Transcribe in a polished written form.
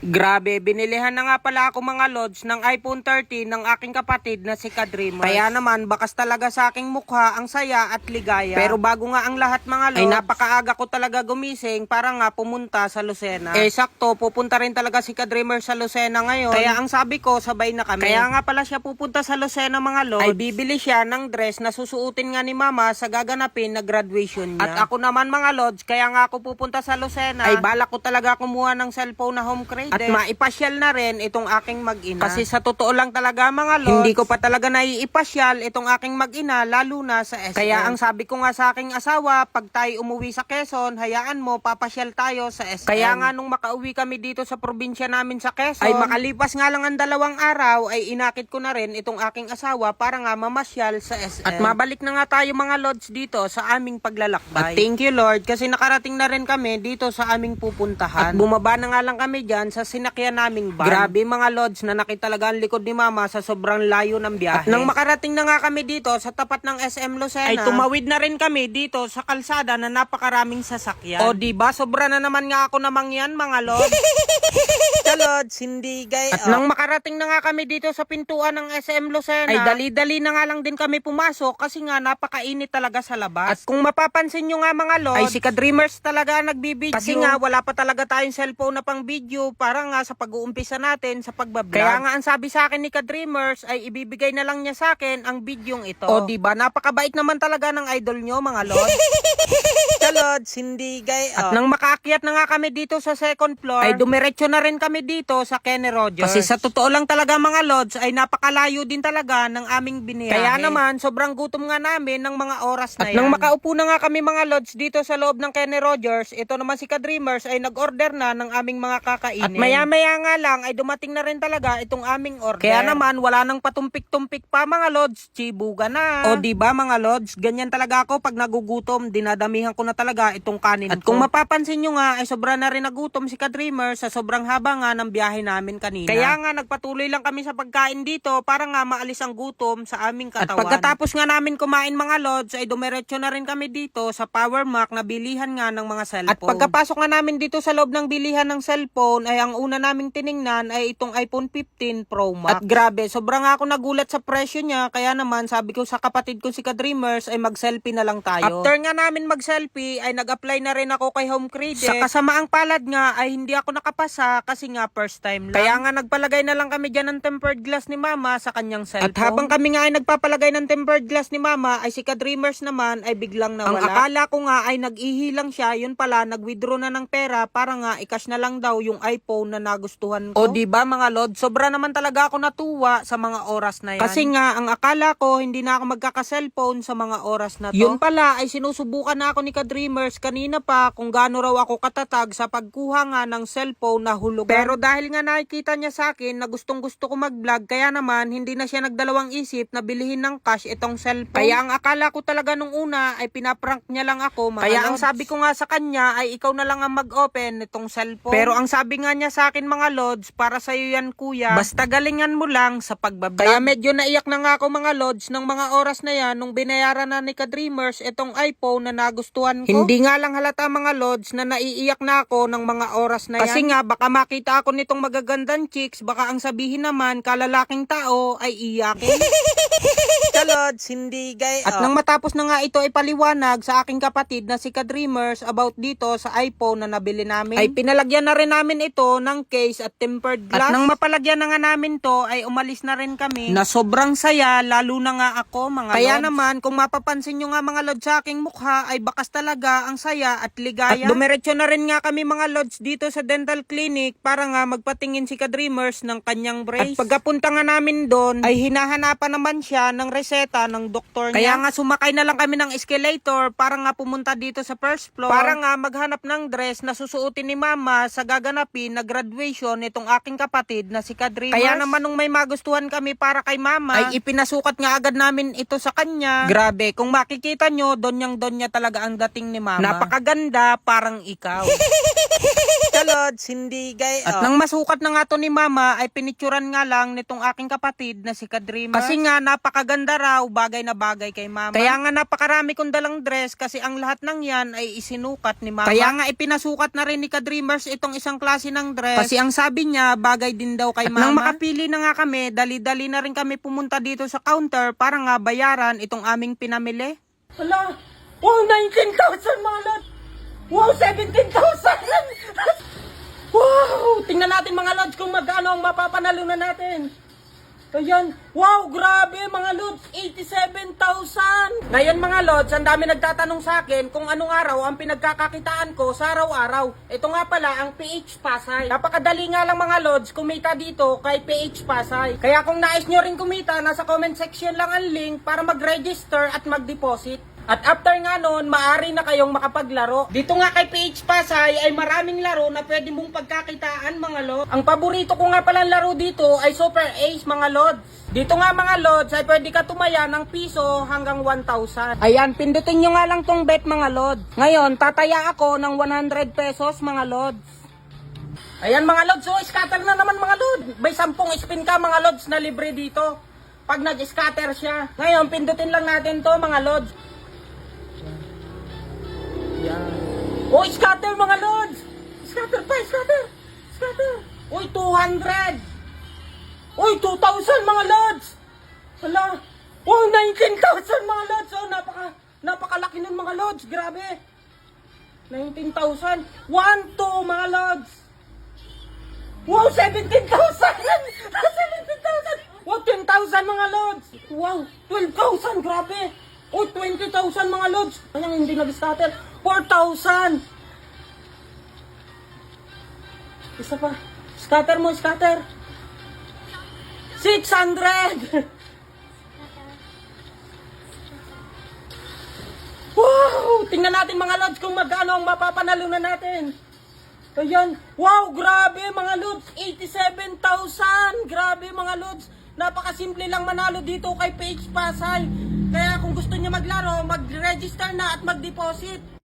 Grabe, binilihan na nga pala ako mga lods ng iPhone 13 ng aking kapatid na si Kadreamers. Kaya naman, bakas talaga sa aking mukha ang saya at ligaya. Pero bago nga ang lahat mga lods, ay napakaaga ko talaga gumising para nga pumunta sa Lucena. Sakto, pupunta rin talaga si Kadreamers sa Lucena ngayon. Kaya ang sabi ko, sabay na kami. Kaya nga pala siya pupunta sa Lucena mga lods, ay bibili siya ng dress na susuotin nga ni mama sa gaganapin na graduation niya. At ako naman mga lods, kaya nga ako pupunta sa Lucena, ay balak ko talaga kumuha ng cellphone na home crate. At maipasyal na rin itong aking mag-ina. Kasi sa totoo lang talaga mga lods, hindi ko pa talaga naiipasyal itong aking mag-ina lalo na sa SM. Kaya ang sabi ko nga sa aking asawa, pag tayo umuwi sa Quezon, hayaan mo, papasyal tayo sa SM. Kaya nga nung makauwi kami dito sa probinsya namin sa Quezon, ay makalipas nga lang ang 2 araw, ay inakit ko na rin itong aking asawa para nga mamasyal sa SM. At mabalik na nga tayo mga lods dito sa aming paglalakbay. At thank you Lord kasi nakarating na rin kami dito sa aming pupuntahan. At bumaba na nga lang kami dyan sa sinakyan naming van. Grabe mga lods, na nakita talaga ang likod ni mama sa sobrang layo ng biyahe. At nang makarating na nga kami dito sa tapat ng SM Lucena, ay tumawid na rin kami dito sa kalsada na napakaraming sasakyan. O diba, sobra na naman nga ako namang yan mga lods. Lods, hindi gay. At nang makarating na nga kami dito sa pintuan ng SM Lucena, ay dali-dali na nga lang din kami pumasok kasi nga napakainit talaga sa labas. At kung mapapansin nyo nga mga lods, ay si Kadreamers talaga nagbibideo. Kasi nga wala pa talaga tayong cellphone na pang video para nga sa pag-uumpisa natin sa pagbablog. Kaya nga ang sabi sa akin ni Kadreamers ay ibibigay na lang niya sa akin ang bidyong ito. O diba, napakabait naman talaga ng idol nyo mga lods. Lods, hindi gay. At nang makaakyat na nga kami dito sa second floor, ay dumiretso na rin kami dito sa Kenny Rogers. Kasi sa totoo lang talaga mga lods, ay napakalayo din talaga ng aming biniyahe. Kaya naman, sobrang gutom nga namin ng mga oras na yan. At nang makaupo na nga kami mga lods dito sa loob ng Kenny Rogers, ito naman si Kadreamers ay nag-order na ng aming mga kakainin. At maya-maya nga lang ay dumating na rin talaga itong aming order. Kaya naman, wala nang patumpik-tumpik pa mga lods, chibuga na. O diba mga lods, ganyan talaga ako pag nagugutom, dinadamihan ko na talaga itong kanin ko. At kung mapapansin nyo nga, ay sobra na rin nagutom si Kadreamers sa sobrang haba nga ng biyahe namin kanina. Kaya nga nagpatuloy lang kami sa pagkain dito para nga maalis ang gutom sa aming katawan. At pagkatapos nga namin kumain mga lods, ay dumiretso na rin kami dito sa Power Mac na bilihan nga ng mga cellphone. At pagkapasok nga namin dito sa loob ng bilihan ng cellphone, ay ang una naming tiningnan ay itong iPhone 15 Pro Max. At grabe, sobrang ako nagulat sa presyo niya, kaya naman sabi ko sa kapatid ko si Kadreamers ay mag-selfie na lang tayo. After nga namin mag-selfie, ay nag-apply na rin ako kay Home Credit. Sa kasamaang palad nga ay hindi ako nakapasa kasi nga first time lang. Kaya nga nagpalagay na lang kami dyan ng tempered glass ni mama sa kanyang cellphone. At habang kami nga ay nagpapalagay ng tempered glass ni mama, ay si Kadreamers naman ay biglang nawala. Ang akala ko nga ay nag-ihi lang siya, yun pala nag-withdraw na ng pera para nga i-cash na lang daw yung iPhone na nagustuhan ko. O diba mga lord, sobra naman talaga ako natuwa sa mga oras na yan. Kasi nga ang akala ko hindi na ako magkaka-cellphone sa mga oras na to. Yun pala ay sinusubukan na ako ni Kadreamers kanina pa kung gaano raw ako katatag sa pagkuha nga ng cellphone na hulugan. Pero dahil nga nakikita niya sa akin na gustong gusto ko mag-vlog, kaya naman hindi na siya nagdalawang isip na bilhin ng cash itong cellphone. Kaya ang akala ko talaga nung una ay pinaprank niya lang ako mga kaya lods. Ang sabi ko nga sa kanya ay ikaw na lang ang mag-open nitong cellphone. Pero ang sabi nga niya sa akin mga lods, para sa'yo yan kuya, basta galingan mo lang sa pagbablog. Kaya medyo naiyak na nga ako mga lods ng mga oras na yan nung binayaran na ni Kadreamers itong iPhone na nagustuhan ko. Hindi nga lang halata mga lods na naiiyak na ako ng mga oras na yan. Kasi nga baka makita ako nitong magagandang chicks, baka ang sabihin naman kalalaking tao ay iyakin. Lods, hindi gay. At nang matapos na nga ito ay paliwanag sa aking kapatid na si Kadreamers about dito sa iPhone na nabili namin, ay pinalagyan na rin namin ito ng case at tempered glass. At nang mapalagyan na nga namin to ay umalis na rin kami na sobrang saya, lalo na nga ako mga kaya lods. Naman kung mapapansin nyo nga mga lods sa aking mukha ay bakas talaga ang saya at ligaya. At dumiretso na rin nga kami mga lods dito sa dental clinic para nga magpatingin si Kadreamers ng kanyang brace. At pagkapunta nga namin doon ay hinahanapan naman siya ng reseta ng doktor niya. Kaya nga sumakay na lang kami ng escalator para nga pumunta dito sa first floor para nga maghanap ng dress na susuotin ni mama sa gaganapin na graduation nitong aking kapatid na si Kadreamers. Kaya naman nung may magustuhan kami para kay mama ay ipinasukat nga agad namin ito sa kanya. Grabe, kung makikita nyo, donyang-donya talaga ang dating lighting ni Mama. Napakaganda, parang ikaw. Lods, hindi gay. At nang masukat na nga to ni Mama, ay pinicturan nga lang nitong aking kapatid na si Kadreamer. Kasi nga napakaganda raw, bagay na bagay kay Mama. Kaya nga napakarami kong dalang dress kasi ang lahat ng yan ay isinukat ni Mama. Kaya nga ipinasukat na rin ni Kadreamers itong isang klase ng dress. Kasi ang sabi niya, bagay din daw kay Mama. Nang makapili na nga kami, dali-dali na rin kami pumunta dito sa counter para nga bayaran itong aming pinamili. Hala, wow, 19,000 mga lot. Wow, 17,000. Wow, tingnan natin mga lods kung magkano ang mapapanalunan natin. Ayan, wow, grabe mga lods, 87,000. Ngayon mga lods, ang dami nagtatanong sa akin kung anong araw ang pinagkakakitaan ko sa araw-araw. Ito nga pala ang PH Pasay. Napakadali nga lang mga lods kumita dito kay PH Pasay. Kaya kung nais nyo rin kumita, nasa comment section lang ang link para mag-register at mag-deposit. At after nga nun, maaari na kayong makapaglaro. Dito nga kay PH Pasay ay maraming laro na pwede mong pagkakitaan mga lods. Ang paborito ko nga palang laro dito ay Super Ace mga lods. Dito nga mga lods ay pwede ka tumaya ng piso hanggang 1,000. Ayan, pindutin nyo nga lang tong bet mga lods. Ngayon, tataya ako ng 100 pesos mga lods. Ayan mga lods, so scatter na naman mga lods. May 10 spin ka mga lods na libre dito. Pag nag-scatter siya. Ngayon, pindutin lang natin to mga lods. Yan. Oh, scatter mga lods! Scatter pa, scatter! Scatter! Uy, 200! Uy, 2,000 mga lods! Hala! Oh, 19,000 mga lods! Oh, napakalaki nun mga lods! Grabe! 19,000! 1, 2 mga lods! Wow, 17,000! 17,000! Wow, 10,000 mga lods! Wow, 12,000! Grabe! Oh, 20,000 mga lods! Kanyang hindi nag-scatter. 4,000! Isa pa. Scatter mo, scatter. 600! Wow! Tingnan natin mga lods kung magkano ang mapapanalunan natin. Ayan. Wow, grabe mga lods. 87,000! Grabe mga lods. Napakasimple lang manalo dito kay PH Pasay. Kaya kung gusto niyo maglaro, mag-register na at mag-deposit.